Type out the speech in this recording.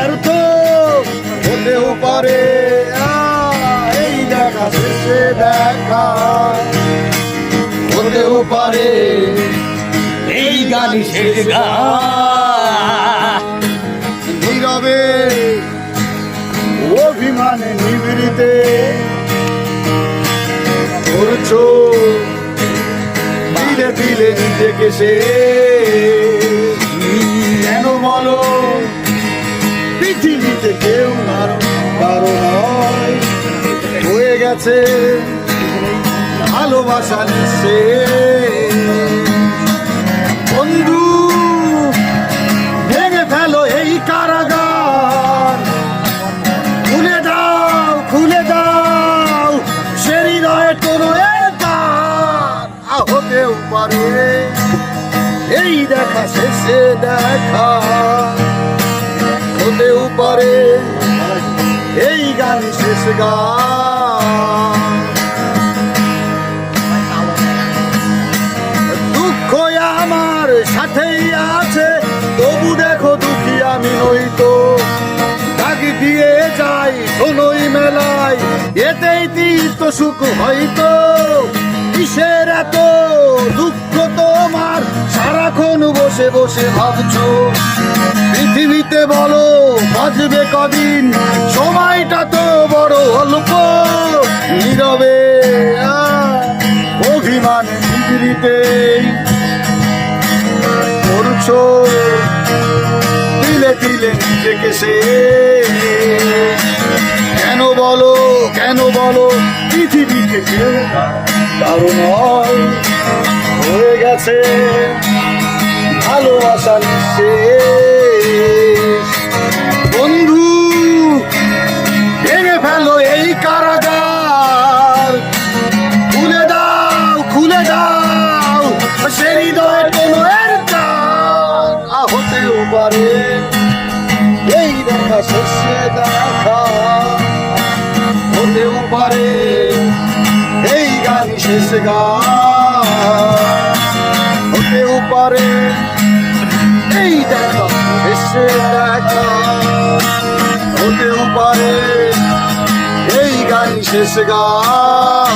ব্যর্থ হতেও পারে এই দেখা শেষে দেখা হতেও পারে এই গানই শেষ গান। নীরবে অভিমানে নিভৃতে করছো ধীরে ধীরে নিজেকে সে কেন বলো পৃথিবীতে কেউ কারো নয় হয়ে গেছে ভালোবাসা নিচ্ছে বন্ধু ভেঙে ফেলো এই কারাগার খুলে দাও সে হৃদয়ে কোনো হতেও পারে এই দেখা শেষে দেখা হতেও পারে এই গান শেষ গান। দুঃখ আমার সাথেই আছে তবু দেখো দুঃখী আমি নই তো ডাকি দিয়ে যাই শোনোই মেলায় এতেই তীর্থ সুখ হয়তো কিসের এত দুঃখ তোমার সারাক্ষণ বসে বসে ভাবছো পৃথিবীতে বলো বাজবে কদিন সময়টা তো বড় অল্প নীরবে অভিমান পৃথিবীতে করছো তিলে তিলে নিজেকে সে কেন বলো পৃথিবীকে কেউ কারো নয় হয়ে গেছে ভালোবাসা নিঃশেষ বন্ধু ভেঙে ফেলো এই কারাগার খুলে দাও সে হৃদয়ে কোনো হতেও পারে এই দেখা শেষে দেখা হতেও পারে এই গান শেষ গান হতেও পারে এই দেখা শেষে দেখা হতেও পারে এই গান শেষ গান।